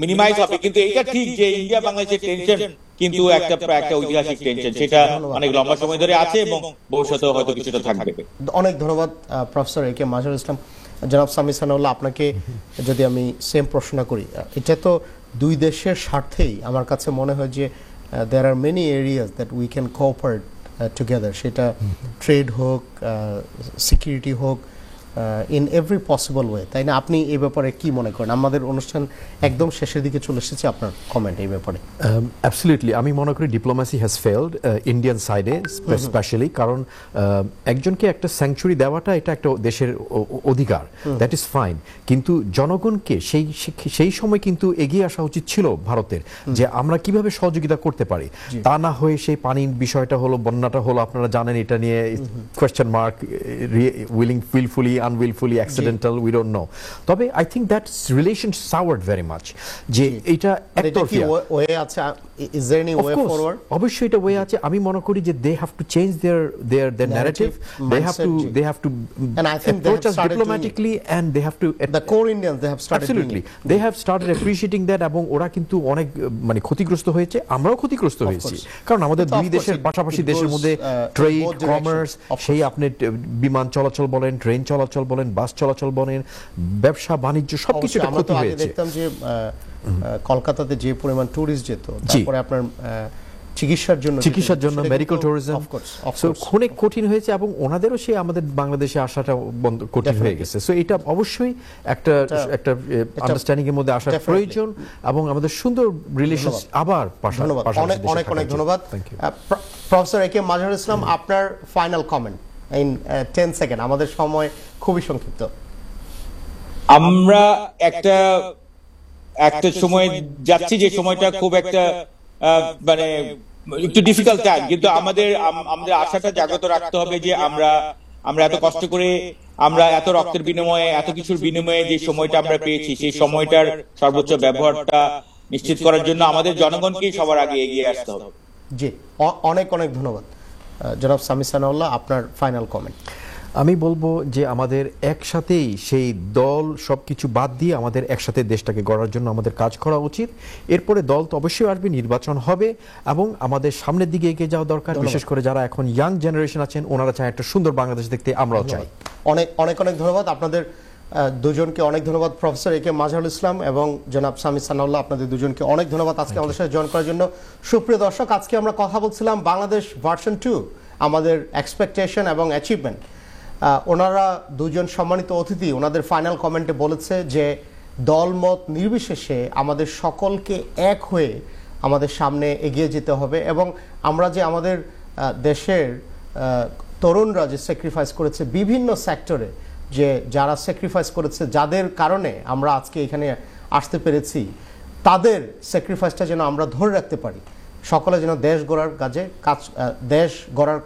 মিনিমাইজ হবে। কিন্তু এটা ঠিক যে ইন্ডিয়া বাংলাদেশের টেনশন কিন্তু একটা ঐতিহাসিক টেনশন, সেটা অনেক লম্বা সময় ধরে আছে এবং ভবিষ্যতেও হয়তো কিছুটা থাকবে। অনেক ধন্যবাদ প্রফেসর এ কে মাজহারুল ইসলাম। জনাব সামি সানাউল্লাহ, আপনাকে যদি আমি সেম প্রশ্ন করি, এটা তো দুই দেশের স্বার্থেই আমার কাছে মনে হয় যে there are many areas that we can cooperate together, সেটা ট্রেড হোক, সিকিউরিটি হোক, ইন এভরি পসিবল ওয়ে, তাই না? আপনি এই ব্যাপারে কি মনে করেন? আমাদের অনুষ্ঠান একদম শেষের দিকে চলে এসেছে, আপনার কমেন্ট এই ব্যাপারে। অ্যাবসলিউটলি, আমি মনে করি ডিপ্লোমেসি হ্যাজ ফেলড ইন্ডিয়ান সাইডে স্পেশালি, কারণ একজনকে একটা স্যাংচুরি দেওয়াটা এটা একটা দেশের অধিকার, দ্যাট ইজ ফাইন। কিন্তু জনগণকে সেই সময় কিন্তু এগিয়ে আসা উচিত ছিল ভারতের, যে আমরা কিভাবে সহযোগিতা করতে পারি। তা না হয়ে সেই পানির বিষয়টা হলো, বন্যাটা হলো, আপনারা জানেন এটা নিয়ে question mark, wilfully unwillfully accidental, we don't know. তবে I think that relation soured very much, যে এটা একতরফা ওয়ে আছে। is there any way forward? অবশ্যই এটা ওয়ে আছে। আমি মনে করি যে they have to change their narrative, they have to and I think approach us diplomatically, and they have to the core Indians they have started absolutely they have started appreciating that, এবং ওরা কিন্তু অনেক মানে ক্ষতিগ্রস্ত হয়েছে, আমরাও ক্ষতিগ্রস্ত হয়েছি, কারণ আমাদের দুই দেশের পাশাপাশি দেশের মধ্যে ট্রেড, কমার্স, সেই আপনি বিমান চলাচল বলেন, ট্রেন চলাচল বলেন, বাস চলাচল বলেন, ব্যবসা বাণিজ্য সবকিছু ক্ষতি হয়েছে। দেখতাম যে কলকাতাতে যে পরিমাণ টুরিস্ট যেত, তারপরে আপনার চিকিৎসার জন্য মেডিকেল ট্যুরিজম, সো অনেক কঠিন হয়েছে, এবং ওনাদেরও সেই আমাদের বাংলাদেশে আসাটা বন্ধ কঠিন হয়ে গেছে। সো এটা অবশ্যই একটা আন্ডারস্ট্যান্ডিং এর মধ্যে আসার প্রয়োজন, এবং আমাদের সুন্দর রিলেশন আবার অনেক ধন্যবাদ। প্রফেসর এ কে মাজহারুল ইসলাম, আপনার ফাইনাল কমেন্ট ইন 10 সেকেন্ড, আমাদের সময় খুবই সংক্ষিপ্ত। আমরা একটা সময় যাচ্ছি, যে সময়টা খুব একটা মানে একটু ডিফিকাল্ট টাইম, কিন্তু আমাদের আশাটা জাগ্রত রাখতে হবে যে আমরা এত কষ্ট করে, আমরা এত রক্তের বিনিময়ে, এত কিছুর বিনিময়ে যে সময়টা আমরা পেয়েছি, সেই সময়টার সর্বোচ্চ ব্যবহারটা নিশ্চিত করার জন্য আমাদের জনগণকেই সবার আগে এগিয়ে আসতে হবে। জি, অনেক ধন্যবাদ। জনাব সামি সানাউল্লাহ, আপনার ফাইনাল কমেন্ট। আমি বলবো যে আমাদের একসাথেই সেই দল সবকিছু বাদ দিয়ে আমাদের একসাথে দেশটাকে গড়ার জন্য আমাদের কাজ করা উচিত। এরপরে দল তো অবশ্যই আসবে, নির্বাচন হবে, এবং আমাদের সামনের দিকে এগিয়ে যাওয়া দরকার। বিশেষ করে যারা এখন ইয়াং জেনারেশন আছেন, ওনারা চায় একটা সুন্দর বাংলাদেশ দেখতে, আমরাও চাই। অনেক ধন্যবাদ আপনাদের দুজনকে, অনেক ধন্যবাদ প্রফেসর এ কে মাজহারুল ইসলাম এবং জনাব সামি সানাউল্লাহ, আপনাদের দুজনকে অনেক ধন্যবাদ আজকে আমাদের সাথে জয়েন করার জন্য। সুপ্রিয় দর্শক, আজকে আমরা কথা বলছিলাম বাংলাদেশ ভার্সন 2, আমাদের এক্সপেকটেশন এবং অ্যাচিভমেন্ট। ওনারা দুজন সম্মানিত অতিথি ওনাদের ফাইনাল কমেন্টে বলেছে যে দলমত নির্বিশেষে আমাদের সকলকে এক হয়ে আমাদের সামনে এগিয়ে যেতে হবে, এবং আমরা যে আমাদের দেশের তরুণরা যে স্যাক্রিফাইস করেছে বিভিন্ন সেক্টরে, যে যারা স্যাক্রিফাইস করেছে, যাদের কারণে আমরা আজকে এখানে আসতে পেরেছি, তাদের স্যাক্রিফাইসটা যেন আমরা ধরে রাখতে পারি, সকলে যেন দেশ গড়ার কাজে দেশ গড়ার